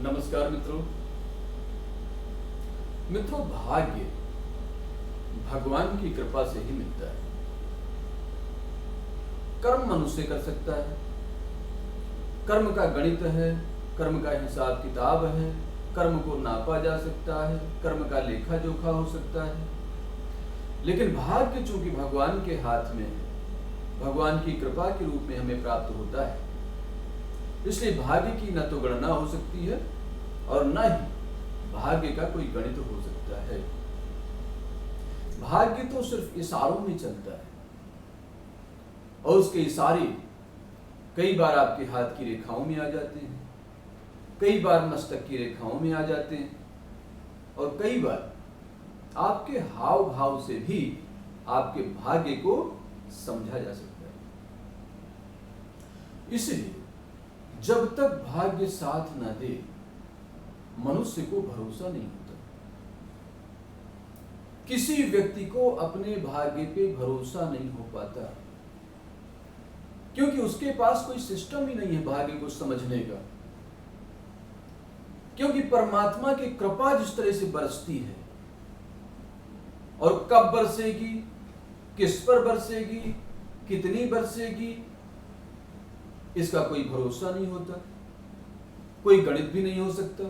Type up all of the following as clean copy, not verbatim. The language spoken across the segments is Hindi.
नमस्कार मित्रों, भाग्य भगवान की कृपा से ही मिलता है। कर्म मनुष्य कर सकता है, कर्म का गणित है, कर्म का हिसाब किताब है, कर्म को नापा जा सकता है, कर्म का लेखा जोखा हो सकता है। लेकिन भाग्य चूंकि भगवान के हाथ में है, भगवान की कृपा के रूप में हमें प्राप्त होता है, इसलिए भाग्य की न तो गणना हो सकती है और न ही भाग्य का कोई गणित हो सकता है। भाग्य तो सिर्फ इशारों में चलता है और उसके इशारे कई बार आपके हाथ की रेखाओं में आ जाते हैं, कई बार मस्तक की रेखाओं में आ जाते हैं और कई बार आपके हाव भाव से भी आपके भाग्य को समझा जा सकता है। इसलिए जब तक भाग्य साथ न दे, मनुष्य को भरोसा नहीं होता। किसी व्यक्ति को अपने भाग्य पे भरोसा नहीं हो पाता, क्योंकि उसके पास कोई सिस्टम ही नहीं है भाग्य को समझने का। क्योंकि परमात्मा की कृपा जिस तरह से बरसती है और कब बरसेगी, किस पर बरसेगी, कितनी बरसेगी, इसका कोई भरोसा नहीं होता। कोई गणित भी नहीं हो सकता।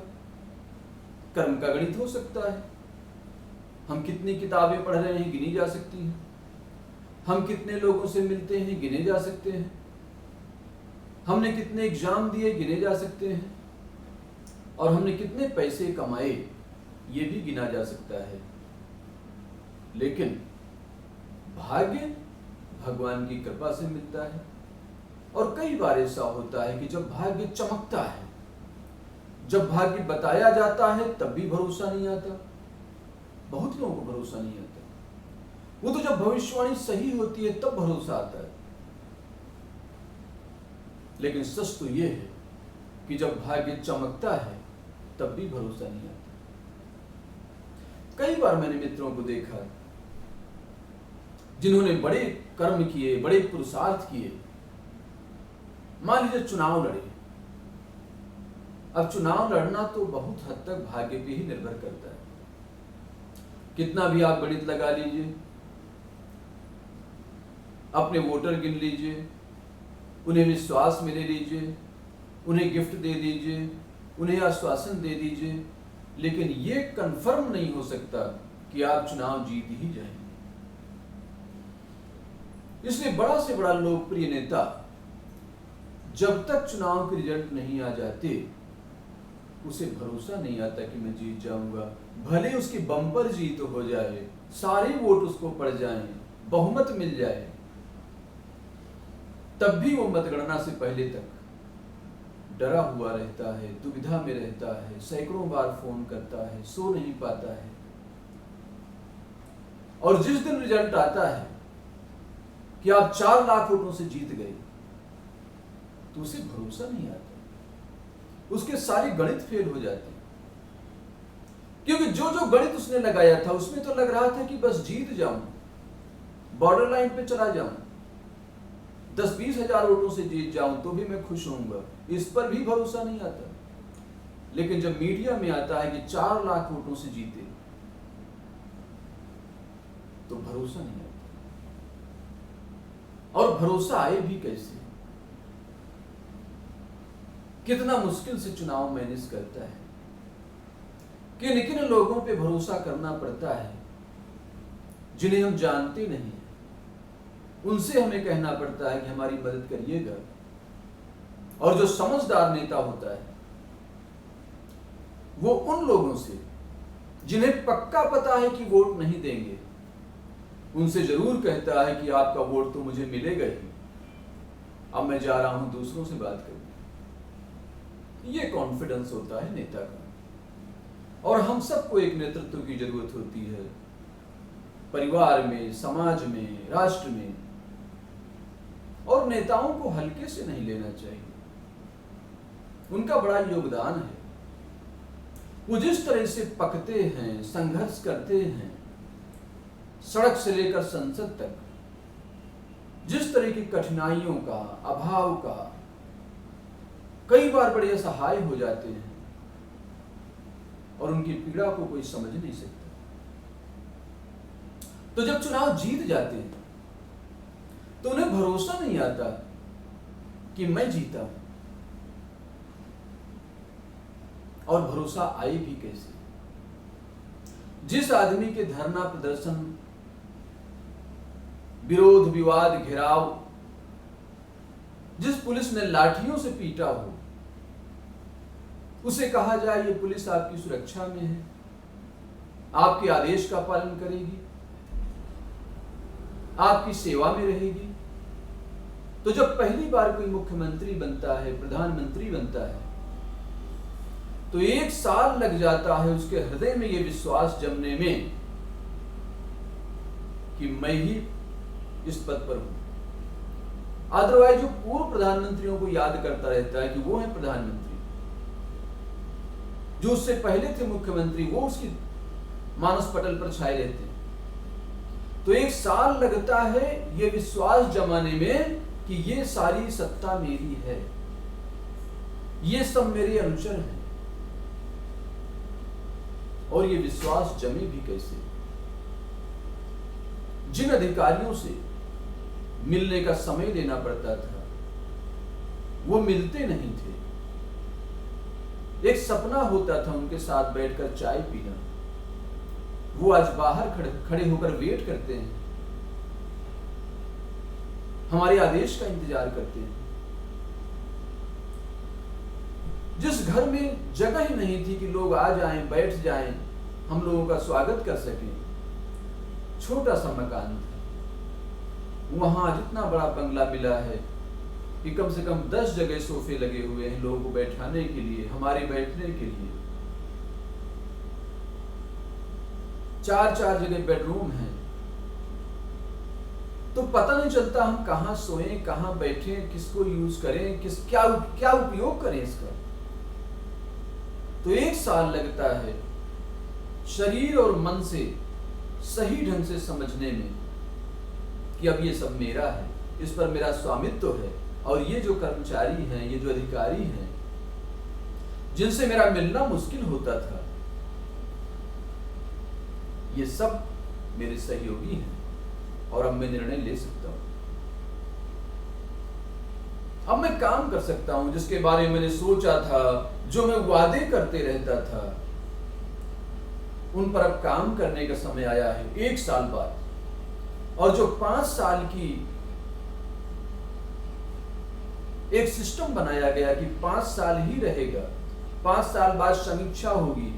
कर्म का गणित हो सकता है, हम कितनी किताबें पढ़ रहे हैं गिनी जा सकती हैं, हम कितने लोगों से मिलते हैं गिने जा सकते हैं, हमने कितने एग्जाम दिए गिने जा सकते हैं, और हमने कितने पैसे कमाए ये भी गिना जा सकता है। लेकिन भाग्य भगवान की कृपा से मिलता है। और कई बार ऐसा होता है कि जब भाग्य चमकता है, जब भाग्य बताया जाता है, तब भी भरोसा नहीं आता। बहुत लोगों को भरोसा नहीं आता। वो तो जब भविष्यवाणी सही होती है तब भरोसा आता है। लेकिन सच तो यह है कि जब भाग्य चमकता है तब भी भरोसा नहीं आता। कई बार मैंने मित्रों को देखा जिन्होंने बड़े कर्म किए, बड़े पुरुषार्थ किए। मान लीजिए चुनाव लड़े। अब चुनाव लड़ना तो बहुत हद तक भाग्य पे ही निर्भर करता है। कितना भी आप गणित लगा लीजिए, अपने वोटर गिन लीजिए, उन्हें विश्वास में ले लीजिए, उन्हें गिफ्ट दे दीजिए, उन्हें आश्वासन दे दीजिए, लेकिन ये कंफर्म नहीं हो सकता कि आप चुनाव जीत ही जाएंगे। इसलिए बड़ा से बड़ा लोकप्रिय नेता जब तक चुनाव के रिजल्ट नहीं आ जाते, उसे भरोसा नहीं आता कि मैं जीत जाऊंगा। भले उसकी बम्पर जीत हो जाए, सारे वोट उसको पड़ जाएं, बहुमत मिल जाए, तब भी वो मतगणना से पहले तक डरा हुआ रहता है, दुविधा में रहता है, सैकड़ों बार फोन करता है, सो नहीं पाता है। और जिस दिन रिजल्ट आता है कि आप 4 लाख वोटों से जीत गए, तो उसे भरोसा नहीं आता। उसके सारे गणित फेल हो जाते हैं, क्योंकि जो जो गणित उसने लगाया था उसमें तो लग रहा था कि बस जीत जाऊं, बॉर्डर लाइन पे चला जाऊं, 10-20 हजार वोटों से जीत जाऊं तो भी मैं खुश होऊंगा। इस पर भी भरोसा नहीं आता। लेकिन जब मीडिया में आता है कि 4 लाख वोटों से जीते, तो भरोसा नहीं आता। और भरोसा आए भी कैसे? कितना मुश्किल से चुनाव मैनेज करता है। किन किन लोगों पे भरोसा करना पड़ता है जिन्हें हम जानते नहीं, उनसे हमें कहना पड़ता है कि हमारी मदद करिएगा। और जो समझदार नेता होता है वो उन लोगों से जिन्हें पक्का पता है कि वोट नहीं देंगे, उनसे जरूर कहता है कि आपका वोट तो मुझे मिलेगा ही, अब मैं जा रहा हूं दूसरों से बात करने। ये कॉन्फिडेंस होता है नेता का। और हम सबको एक नेतृत्व की जरूरत होती है, परिवार में, समाज में, राष्ट्र में। और नेताओं को हल्के से नहीं लेना चाहिए, उनका बड़ा योगदान है। वो जिस तरह से पकते हैं, संघर्ष करते हैं, सड़क से लेकर संसद तक, जिस तरह की कठिनाइयों का, अभाव का, कई बार बड़े असहाय हो जाते हैं, और उनकी पीड़ा को कोई समझ नहीं सकता। तो जब चुनाव जीत जाते हैं तो उन्हें भरोसा नहीं आता कि मैं जीता, और भरोसा आए भी कैसे। जिस आदमी के धरना प्रदर्शन, विरोध विवाद, घेराव, जिस पुलिस ने लाठियों से पीटा हो, उसे कहा जाए ये पुलिस आपकी सुरक्षा में है, आपके आदेश का पालन करेगी, आपकी सेवा में रहेगी, तो जब पहली बार कोई मुख्यमंत्री बनता है, प्रधानमंत्री बनता है, तो 1 साल लग जाता है उसके हृदय में यह विश्वास जमने में कि मैं ही इस पद पर हूं। अदरवाइज जो पूर्व प्रधानमंत्रियों को याद करता रहता है कि वो है प्रधानमंत्री, जो उससे पहले थे मुख्यमंत्री, वो उसकी मानस पटल पर छाए रहते हैं। तो 1 साल लगता है ये विश्वास जमाने में कि ये सारी सत्ता मेरी है, ये सब मेरे अनुचर हैं। और ये विश्वास जमे भी कैसे? जिन अधिकारियों से मिलने का समय लेना पड़ता था, वो मिलते नहीं थे। एक सपना होता था उनके साथ बैठकर चाय पीना, वो आज बाहर खड़े होकर वेट करते हैं, हमारे आदेश का इंतजार करते हैं। जिस घर में जगह ही नहीं थी कि लोग आ जाएं, बैठ जाएं, हम लोगों का स्वागत कर सकें, छोटा सा मकान था, वहां जितना बड़ा बंगला मिला है कि कम से कम 10 जगह सोफे लगे हुए हैं लोगों को बैठाने के लिए, हमारे बैठने के लिए। 4-4 जगह बेडरूम है, तो पता नहीं चलता हम कहां सोएं, कहां बैठें, किसको यूज करें, क्या उपयोग करें इसका। तो 1 साल लगता है शरीर और मन से सही ढंग से समझने में कि अब ये सब मेरा है, इस पर मेरा स्वामित्व है, और ये जो कर्मचारी हैं, ये जो अधिकारी हैं, जिनसे मेरा मिलना मुश्किल होता था, ये सब मेरे सहयोगी हैं, और अब मैं निर्णय ले सकता हूं। अब मैं काम कर सकता हूं जिसके बारे में मैंने सोचा था, जो मैं वादे करते रहता था, उन पर अब काम करने का समय आया है 1 साल बाद। और जो 5 साल की एक सिस्टम बनाया गया कि 5 साल ही रहेगा, 5 साल बाद समीक्षा होगी,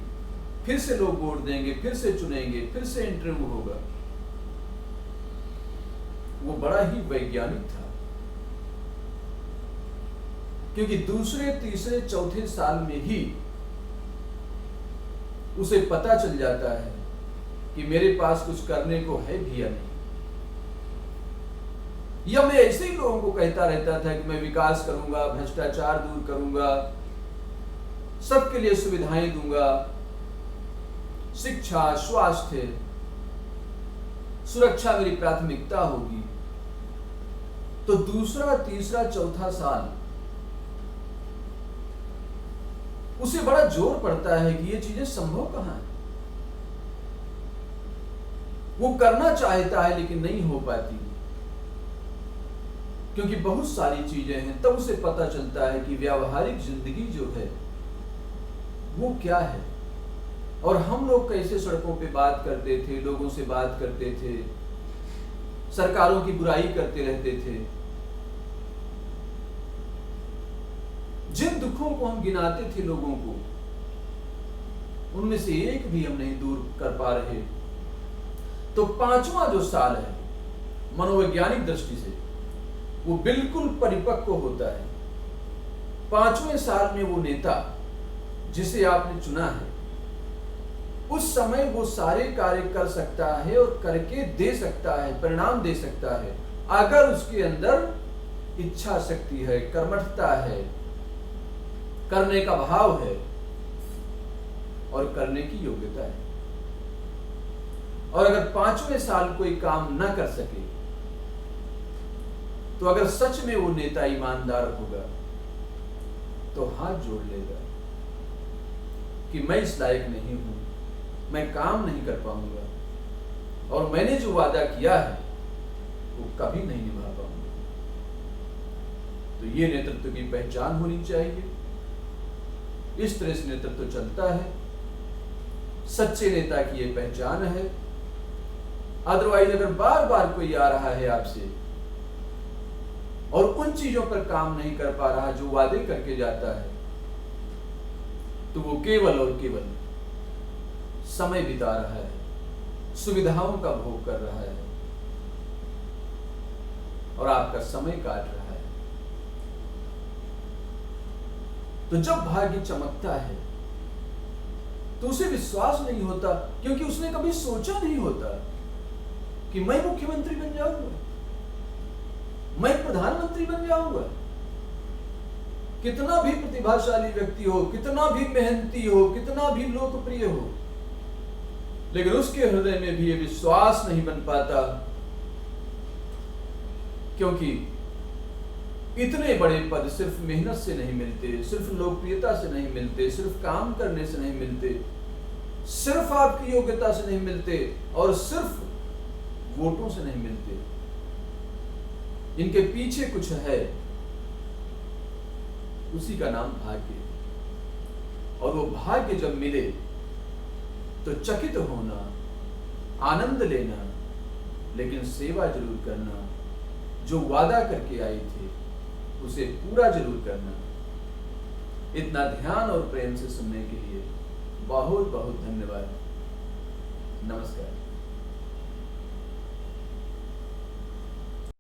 फिर से लोग वोट देंगे, फिर से चुनेंगे, फिर से इंटरव्यू होगा, वो बड़ा ही वैज्ञानिक था। क्योंकि दूसरे, तीसरे, चौथे साल में ही उसे पता चल जाता है कि मेरे पास कुछ करने को है भी या नहीं। या मैं ऐसे ही लोगों को कहता रहता था कि मैं विकास करूंगा, भ्रष्टाचार दूर करूंगा, सबके लिए सुविधाएं दूंगा, शिक्षा, स्वास्थ्य, सुरक्षा मेरी प्राथमिकता होगी। तो दूसरा, तीसरा, चौथा साल उसे बड़ा जोर पड़ता है कि ये चीजें संभव कहां है। वो करना चाहता है लेकिन नहीं हो पाती, क्योंकि बहुत सारी चीजें हैं। तब उसे पता चलता है कि व्यावहारिक जिंदगी जो है वो क्या है, और हम लोग कैसे सड़कों पे बात करते थे, लोगों से बात करते थे, सरकारों की बुराई करते रहते थे। जिन दुखों को हम गिनाते थे लोगों को, उनमें से एक भी हम नहीं दूर कर पा रहे। तो 5वां जो साल है मनोवैज्ञानिक दृष्टि से, वो बिल्कुल परिपक्व होता है। 5वें साल में वो नेता जिसे आपने चुना है, उस समय वो सारे कार्य कर सकता है और करके दे सकता है, परिणाम दे सकता है, अगर उसके अंदर इच्छा शक्ति है, कर्मठता है, करने का भाव है और करने की योग्यता है। और अगर 5वें साल कोई काम ना कर सके, तो अगर सच में वो नेता ईमानदार होगा तो हाथ जोड़ लेगा कि मैं इस लायक नहीं हूं, मैं काम नहीं कर पाऊंगा और मैंने जो वादा किया है वो कभी नहीं निभा पाऊंगा। तो ये नेतृत्व की पहचान होनी चाहिए। इस तरह से नेतृत्व चलता है, सच्चे नेता की ये पहचान है। अदरवाइज अगर बार बार कोई आ रहा है आपसे और उन चीजों पर काम नहीं कर पा रहा जो वादे करके जाता है, तो वो केवल और केवल समय बिता रहा है, सुविधाओं का भोग कर रहा है और आपका समय काट रहा है। तो जब भाग्य चमकता है तो उसे विश्वास नहीं होता, क्योंकि उसने कभी सोचा नहीं होता कि मैं मुख्यमंत्री बन जाऊंगा, मैं प्रधानमंत्री बन जाऊंगा। कितना भी प्रतिभाशाली व्यक्ति हो, कितना भी मेहनती हो, कितना भी लोकप्रिय हो, लेकिन उसके हृदय में भी ये विश्वास नहीं बन पाता, क्योंकि इतने बड़े पद सिर्फ मेहनत से नहीं मिलते, सिर्फ लोकप्रियता से नहीं मिलते, सिर्फ काम करने से नहीं मिलते, सिर्फ आपकी योग्यता से नहीं मिलते और सिर्फ वोटों से नहीं मिलते। इनके पीछे कुछ है, उसी का नाम भाग्य। और वो भाग्य जब मिले तो चकित होना, आनंद लेना, लेकिन सेवा जरूर करना, जो वादा करके आई थे उसे पूरा जरूर करना। इतना ध्यान और प्रेम से सुनने के लिए बहुत बहुत धन्यवाद। नमस्कार।